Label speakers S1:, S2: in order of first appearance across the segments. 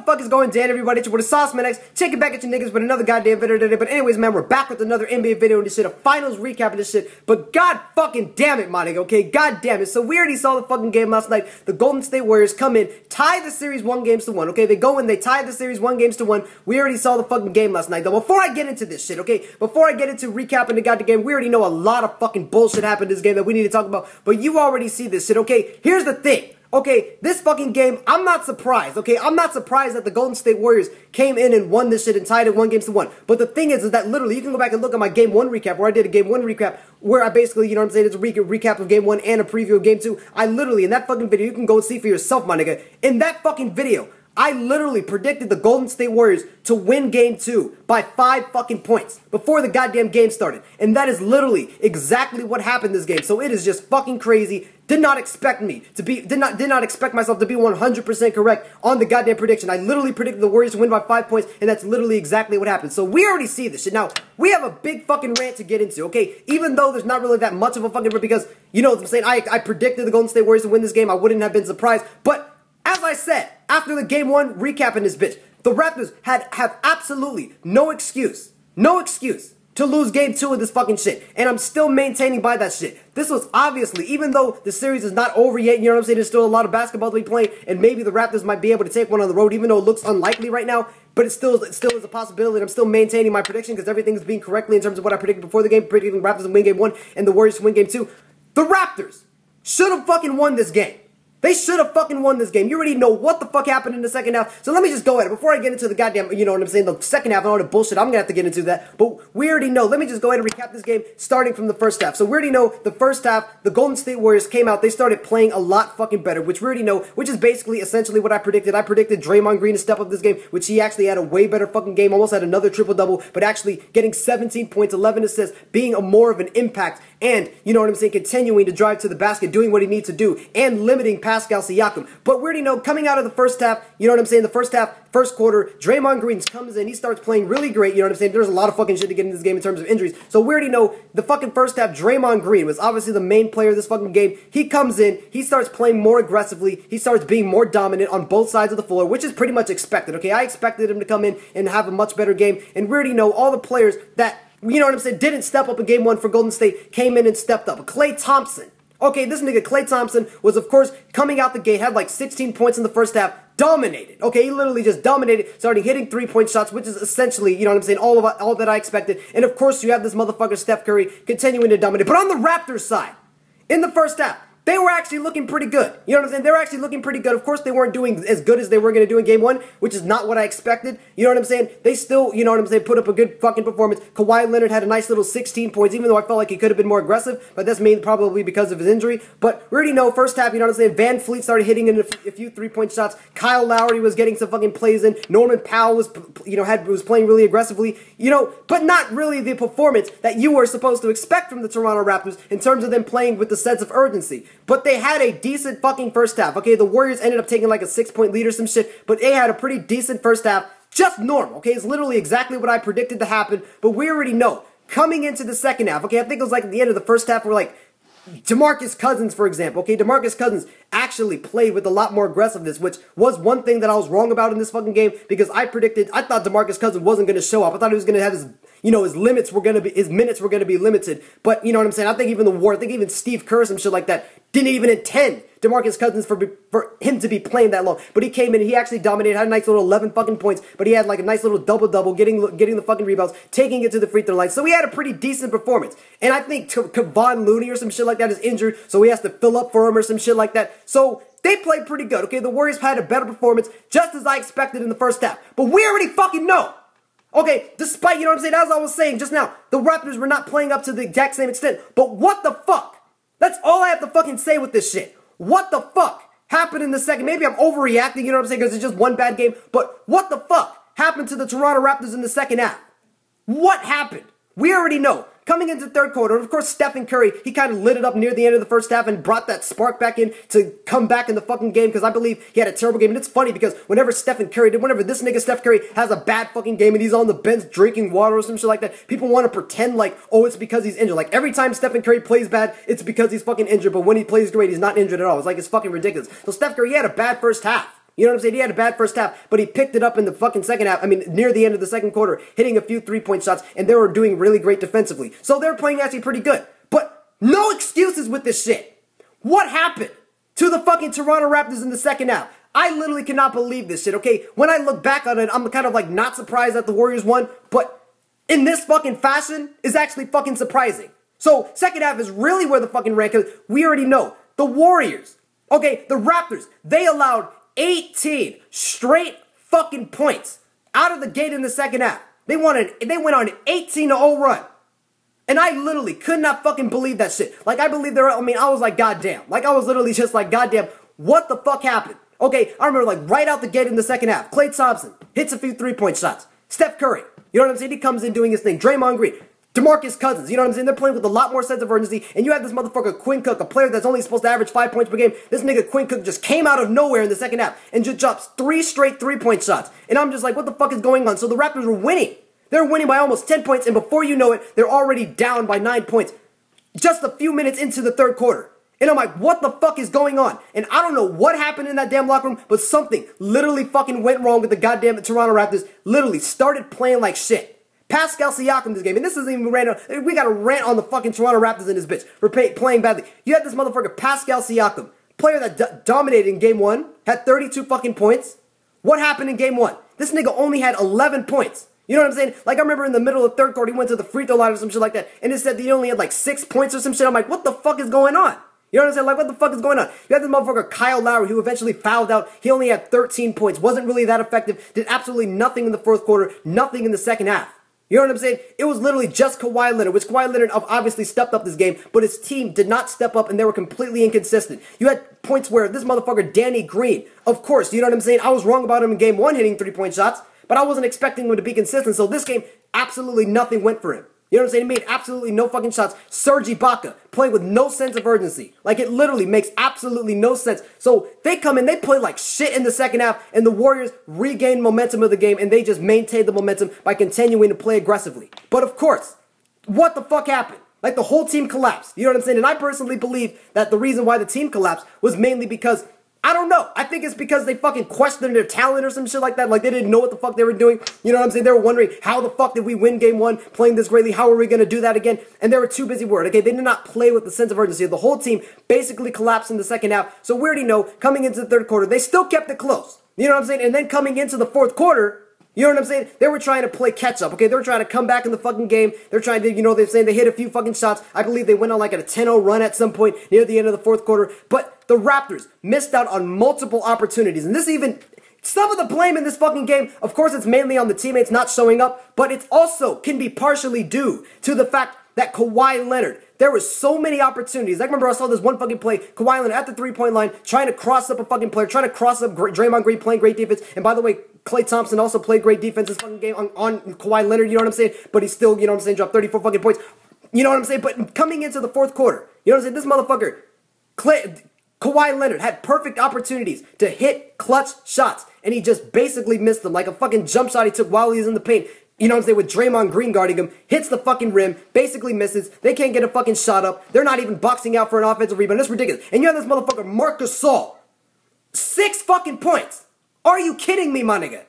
S1: fuck is going down, everybody? It's your boy, Sauceman X. Check it back at you niggas with another goddamn video today. But anyways, man, we're back with another NBA video and this shit, a finals recap of this shit. But god fucking damn it, my nigga, okay? God damn it. So we already saw the fucking game last night. The Golden State Warriors come in, tie the series 1-1, okay? They go in, they tie the series 1-1. We already saw the fucking game last night, though. Before I get into this shit, okay? Before I get into recapping the goddamn game, we already know a lot of fucking bullshit happened in this game that we need to talk about. But you already see this shit, okay? Here's the thing. Okay, this fucking game, I'm not surprised, okay? I'm not surprised that the Golden State Warriors came in and won this shit and tied it 1-1. But the thing is that literally, you can go back and look at my Game 1 recap, where I did a Game 1 recap, where I basically, you know what I'm saying, it's a recap of Game 1 and a preview of Game 2. I literally, in that fucking video, you can go and see for yourself, my nigga. In that fucking video, I literally predicted the Golden State Warriors to win Game 2 by 5 fucking points before the goddamn game started. And that is literally exactly what happened this game. So it is just fucking crazy. Did not expect myself to be 100% correct on the goddamn prediction. I literally predicted the Warriors to win by 5 points, and that's literally exactly what happened. So we already see this shit. Now, we have a big fucking rant to get into, okay? Even though there's not really that much of a fucking rant because, you know what I'm saying, I predicted the Golden State Warriors to win this game. I wouldn't have been surprised. But as I said, after the Game 1 recap in this bitch, the Raptors have absolutely no excuse to lose Game 2 of this fucking shit. And I'm still maintaining by that shit. This was obviously, even though the series is not over yet, you know what I'm saying, there's still a lot of basketball to be played, and maybe the Raptors might be able to take one on the road, even though it looks unlikely right now, but it still is a possibility, and I'm still maintaining my prediction because everything is being correctly in terms of what I predicted before the game, predicting the Raptors to win Game 1 and the Warriors to win Game 2. The Raptors should have fucking won this game. They should have fucking won this game. You already know what the fuck happened in the second half. So let me just go at it. Before I get into the goddamn, you know what I'm saying, the second half and all the bullshit, I'm going to have to get into that. But we already know. Let me just go ahead and recap this game starting from the first half. So we already know the first half, the Golden State Warriors came out. They started playing a lot fucking better, which we already know, which is basically essentially what I predicted. I predicted Draymond Green to step up this game, which he actually had a way better fucking game. Almost had another triple-double, but actually getting 17 points, 11 assists, being a more of an impact, and, you know what I'm saying, continuing to drive to the basket, doing what he needs to do, and limiting Pascal Siakam. But we already know, coming out of the first half, you know what I'm saying, the first half, first quarter, Draymond Green comes in, he starts playing really great, you know what I'm saying, there's a lot of fucking shit to get in this game in terms of injuries, so we already know, the fucking first half, Draymond Green was obviously the main player of this fucking game. He comes in, he starts playing more aggressively, he starts being more dominant on both sides of the floor, which is pretty much expected, okay, I expected him to come in and have a much better game, and we already know all the players that, you know what I'm saying, didn't step up in Game 1 for Golden State, came in and stepped up. Klay Thompson. Okay, this nigga Klay Thompson was, of course, coming out the gate, had like 16 points in the first half, dominated. Okay, he literally just dominated, starting hitting three-point shots, which is essentially, you know what I'm saying, all that I expected. And of course, you have this motherfucker Steph Curry continuing to dominate. But on the Raptors side, in the first half, they were actually looking pretty good. You know what I'm saying? They were actually looking pretty good. Of course, they weren't doing as good as they were going to do in Game 1, which is not what I expected. You know what I'm saying? They still, you know what I'm saying, put up a good fucking performance. Kawhi Leonard had a nice little 16 points, even though I felt like he could have been more aggressive, but that's mainly probably because of his injury. But we already know, first half, you know what I'm saying, Vanflee started hitting in a few three-point shots. Kyle Lowry was getting some fucking plays in. Norman Powell was, you know, was playing really aggressively, you know, but not really the performance that you were supposed to expect from the Toronto Raptors in terms of them playing with the sense of urgency. But they had a decent fucking first half, okay? The Warriors ended up taking like a 6-point lead or some shit, but they had a pretty decent first half, just normal, okay? It's literally exactly what I predicted to happen, but we already know, coming into the second half, okay, I think it was like at the end of the first half, we're like, DeMarcus Cousins, for example, okay, DeMarcus Cousins actually played with a lot more aggressiveness, which was one thing that I was wrong about in this fucking game, because I thought DeMarcus Cousins wasn't going to show up. I thought he was going to have his, you know, his minutes were going to be limited, but, you know what I'm saying, I think even Steve Kerr, some shit like that, didn't even intend DeMarcus Cousins for him to be playing that long. But he came in, he actually dominated, had a nice little 11 fucking points, but he had like a nice little double-double, getting the fucking rebounds, taking it to the free throw line. So he had a pretty decent performance. And I think Kevon Looney or some shit like that is injured, so he has to fill up for him or some shit like that. So they played pretty good, okay? The Warriors had a better performance, just as I expected in the first half. But we already fucking know. Okay, despite, you know what I'm saying, as I was saying just now, the Raptors were not playing up to the exact same extent. But what the fuck? That's all I have to fucking say with this shit. What the fuck happened in the second? Maybe I'm overreacting, you know what I'm saying, because it's just one bad game. But what the fuck happened to the Toronto Raptors in the second half? What happened? We already know. Coming into the third quarter, and of course Stephen Curry, he kind of lit it up near the end of the first half and brought that spark back in to come back in the fucking game, because I believe he had a terrible game. And it's funny because whenever this nigga Steph Curry has a bad fucking game and he's on the bench drinking water or some shit like that, people want to pretend like, oh, it's because he's injured. Like every time Stephen Curry plays bad, it's because he's fucking injured, but when he plays great, he's not injured at all. It's like, it's fucking ridiculous. So Steph Curry, he had a bad first half. You know what I'm saying? He had a bad first half, but he picked it up in the fucking second half. I mean, near the end of the second quarter, hitting a few three-point shots, and they were doing really great defensively. So they're playing actually pretty good. But no excuses with this shit. What happened to the fucking Toronto Raptors in the second half? I literally cannot believe this shit, okay? When I look back on it, I'm kind of like not surprised that the Warriors won, but in this fucking fashion is actually fucking surprising. So, second half is really where the fucking rank is. We already know. The Warriors, okay, the Raptors, they allowed 18 straight fucking points out of the gate in the second half. They went on an 18-0 run. And I literally could not fucking believe that shit. Like, I believe I was like, goddamn. Like, I was literally just like, goddamn, what the fuck happened? Okay, I remember, like, right out the gate in the second half, Klay Thompson hits a few three-point shots. Steph Curry, you know what I'm saying? He comes in doing his thing. Draymond Green, DeMarcus Cousins, you know what I'm saying? They're playing with a lot more sense of urgency, and you have this motherfucker Quinn Cook, a player that's only supposed to average 5 points per game. This nigga Quinn Cook just came out of nowhere in the second half and just drops 3 straight three-point shots. And I'm just like, what the fuck is going on? So the Raptors were winning. They're winning by almost 10 points, and before you know it, they're already down by 9 points just a few minutes into the third quarter. And I'm like, what the fuck is going on? And I don't know what happened in that damn locker room, but something literally fucking went wrong with the goddamn Toronto Raptors. Literally started playing like shit. Pascal Siakam this game, and this isn't even random. We got a rant on the fucking Toronto Raptors in this bitch for playing badly. You had this motherfucker Pascal Siakam, player that dominated in game 1, had 32 fucking points. What happened in game 1? This nigga only had 11 points. You know what I'm saying? Like, I remember in the middle of the third quarter, he went to the free throw line or some shit like that, and it said that he only had like 6 points or some shit. I'm like, what the fuck is going on? You know what I'm saying? Like, what the fuck is going on? You had this motherfucker Kyle Lowry, who eventually fouled out. He only had 13 points. Wasn't really that effective. Did absolutely nothing in the fourth quarter. Nothing in the second half. You know what I'm saying? It was literally just Kawhi Leonard, which Kawhi Leonard obviously stepped up this game, but his team did not step up, and they were completely inconsistent. You had points where this motherfucker Danny Green, of course, you know what I'm saying? I was wrong about him in game 1 hitting 3-point shots, but I wasn't expecting him to be consistent, so this game, absolutely nothing went for him. You know what I'm saying? He made absolutely no fucking shots. Serge Ibaka playing with no sense of urgency. Like, it literally makes absolutely no sense. So they come in, they play like shit in the second half, and the Warriors regain momentum of the game, and they just maintain the momentum by continuing to play aggressively. But of course, what the fuck happened? Like, the whole team collapsed. You know what I'm saying? And I personally believe that the reason why the team collapsed was mainly because, I don't know. I think it's because they fucking questioned their talent or some shit like that. Like, they didn't know what the fuck they were doing. You know what I'm saying? They were wondering, how the fuck did we win game 1 playing this greatly? How are we going to do that again? And they were too busy worried. Okay, they did not play with the sense of urgency. The whole team basically collapsed in the second half. So we already know, coming into the third quarter, they still kept it close. You know what I'm saying? And then coming into the fourth quarter, you know what I'm saying? They were trying to play catch up, okay? They were trying to come back in the fucking game. They're trying to, you know, they're saying they hit a few fucking shots. I believe they went on like a 10-0 run at some point near the end of the fourth quarter. But the Raptors missed out on multiple opportunities. And this even, some of the blame in this fucking game, of course, it's mainly on the teammates not showing up. But it also can be partially due to the fact that Kawhi Leonard, there were so many opportunities. I remember I saw this one fucking play, Kawhi Leonard at the three-point line, trying to cross up a fucking player, trying to cross up Draymond Green, playing great defense. And by the way, Klay Thompson also played great defense this fucking game on Kawhi Leonard, you know what I'm saying? But he still, you know what I'm saying, dropped 34 fucking points. You know what I'm saying? But coming into the fourth quarter, you know what I'm saying? This motherfucker, Kawhi Leonard had perfect opportunities to hit clutch shots, and he just basically missed them. Like a fucking jump shot he took while he was in the paint. You know what I'm saying, with Draymond Green guarding him, hits the fucking rim, basically misses, they can't get a fucking shot up, they're not even boxing out for an offensive rebound, that's ridiculous. And you have this motherfucker, Marc Gasol, 6 fucking points. Are you kidding me, my nigga?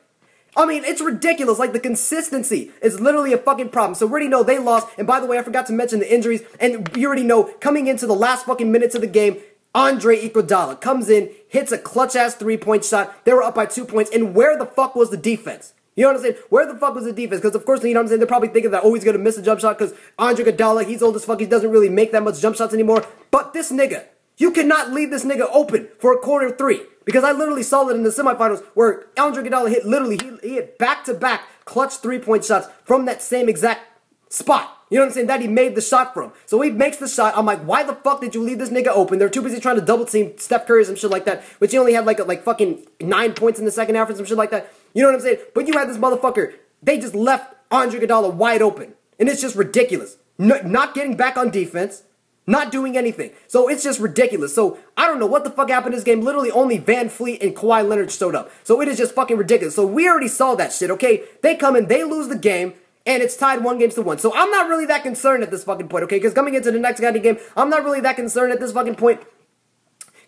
S1: I mean, it's ridiculous, like the consistency is literally a fucking problem. So we already know they lost, and by the way, I forgot to mention the injuries, and you already know, coming into the last fucking minutes of the game, Andre Iguodala comes in, hits a clutch-ass 3-point shot, they were up by 2 points, and where the fuck was the defense? You know what I'm saying? Where the fuck was the defense? Because, of course, you know what I'm saying? They're probably thinking that, oh, he's going to miss a jump shot because Andre Iguodala, he's old as fuck. He doesn't really make that much jump shots anymore. But this nigga, you cannot leave this nigga open for a corner 3. Because I literally saw it in the semifinals where Andre Iguodala hit, literally, he hit back-to-back clutch 3-point shots from that same exact spot. You know what I'm saying? That he made the shot from. So he makes the shot. I'm like, why the fuck did you leave this nigga open? They're too busy trying to double team Steph Curry or some shit like that. Which he only had like fucking 9 points in the second half or some shit like that. You know what I'm saying? But you had this motherfucker. They just left Andre Iguodala wide open. And it's just ridiculous. Not getting back on defense. Not doing anything. So it's just ridiculous. So I don't know what the fuck happened in this game. Literally only Vanflee and Kawhi Leonard showed up. So it is just fucking ridiculous. So we already saw that shit, okay? They come in, they lose the game. And it's tied 1-1. So I'm not really that concerned at this fucking point, okay? Because coming into the next goddamn game, I'm not really that concerned at this fucking point.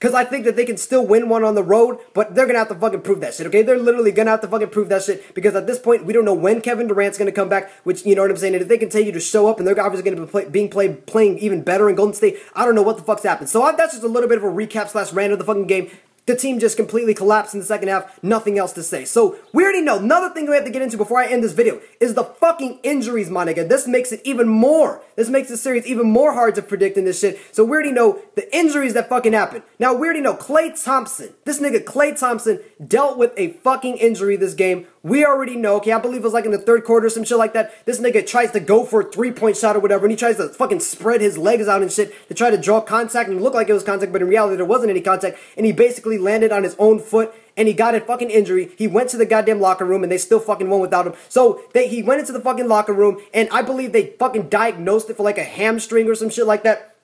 S1: because I think that they can still win one on the road, but they're going to have to fucking prove that shit, okay? They're literally going to have to fucking prove that shit, because at this point, we don't know when Kevin Durant's going to come back, which, you know what I'm saying, and if they continue to show up, and they're obviously going to be playing even better in Golden State, I don't know what the fuck's happened. So that's just a little bit of a recap / rant of the fucking game. The team just completely collapsed in the second half. Nothing else to say. So, we already know. Another thing we have to get into before I end this video is the fucking injuries, my nigga. This makes it even more. This makes the series even more hard to predict in this shit. So, we already know the injuries that fucking happened. Now, we already know Klay Thompson. This nigga Klay Thompson dealt with a fucking injury this game. We already know, okay, I believe it was like in the third quarter or some shit like that. This nigga tries to go for a 3-point shot or whatever, and he tries to fucking spread his legs out and shit to try to draw contact, and it looked like it was contact, but in reality there wasn't any contact, and he basically landed on his own foot, and he got a fucking injury. He went to the goddamn locker room, and they still fucking won without him. So, he went into the fucking locker room, and I believe they fucking diagnosed it for like a hamstring or some shit like that.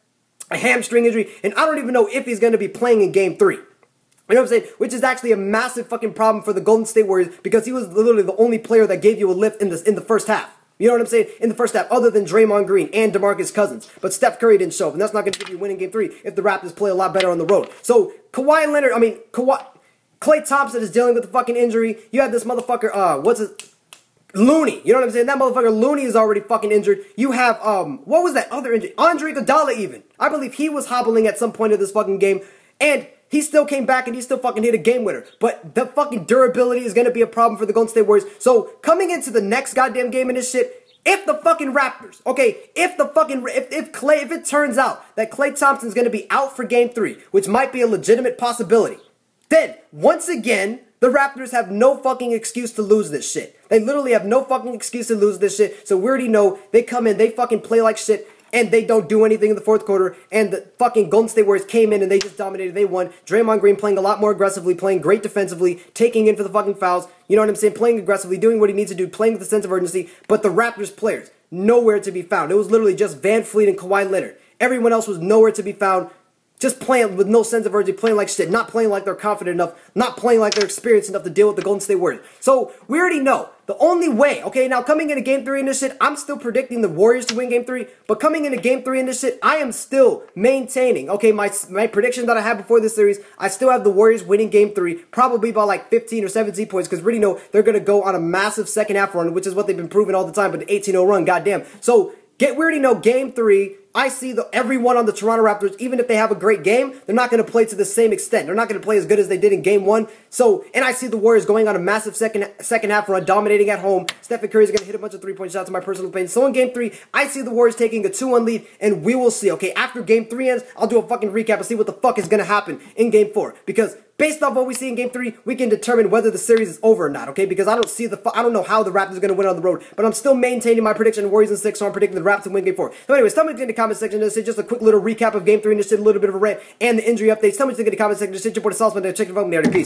S1: A hamstring injury, and I don't even know if he's going to be playing in Game 3. You know what I'm saying? Which is actually a massive fucking problem for the Golden State Warriors, because he was literally the only player that gave you a lift in the first half. You know what I'm saying? In the first half, other than Draymond Green and DeMarcus Cousins. But Steph Curry didn't show up, and that's not going to give you a win in Game 3 if the Raptors play a lot better on the road. So, Klay Thompson is dealing with the fucking injury. You have this motherfucker, Looney. You know what I'm saying? That motherfucker Looney is already fucking injured. You have, what was that other injury? Andre Iguodala even. I believe he was hobbling at some point of this fucking game, and he still came back and he still fucking hit a game winner. But the fucking durability is going to be a problem for the Golden State Warriors. So, coming into the next goddamn game in this shit, if the fucking Raptors, okay, if it turns out that Klay Thompson's going to be out for Game 3, which might be a legitimate possibility, then, once again, the Raptors have no fucking excuse to lose this shit. They literally have no fucking excuse to lose this shit. So, we already know, they come in, they fucking play like shit, and they don't do anything in the fourth quarter, and the fucking Golden State Warriors came in and they just dominated, they won. Draymond Green playing a lot more aggressively, playing great defensively, taking in for the fucking fouls, you know what I'm saying, playing aggressively, doing what he needs to do, playing with a sense of urgency, but the Raptors players, nowhere to be found. It was literally just Vanflee and Kawhi Leonard. Everyone else was nowhere to be found. Just playing with no sense of urgency, playing like shit, not playing like they're confident enough, not playing like they're experienced enough to deal with the Golden State Warriors. So, we already know, the only way, okay, now coming into Game 3 in this shit, I'm still predicting the Warriors to win Game 3, but coming into Game 3 in this shit, I am still maintaining, okay, my prediction that I had before this series, I still have the Warriors winning Game 3, probably by like 15 or 17 points, because we already know they're going to go on a massive second half run, which is what they've been proving all the time, but the 18-0 run, goddamn. So, we already know Game 3, I see everyone on the Toronto Raptors, even if they have a great game, they're not going to play to the same extent. They're not going to play as good as they did in Game 1. So, and I see the Warriors going on a massive second half run, dominating at home. Stephen Curry is going to hit a bunch of 3-point shots in my personal opinion. So in Game 3, I see the Warriors taking a 2-1 lead, and we will see. Okay, after Game 3 ends, I'll do a fucking recap and see what the fuck is going to happen in Game 4. Because based off what we see in Game 3, we can determine whether the series is over or not, okay? Because I don't know how the Raptors are going to win on the road, but I'm still maintaining my prediction, Warriors in 6, so I'm predicting the Raptors to win Game 4. So anyways, tell me in the comment section, this is just a quick little recap of Game 3, and just a little bit of a rant, and the injury updates. Tell me in the comment section, just hit your boy Sauceman, check your phone, there, peace.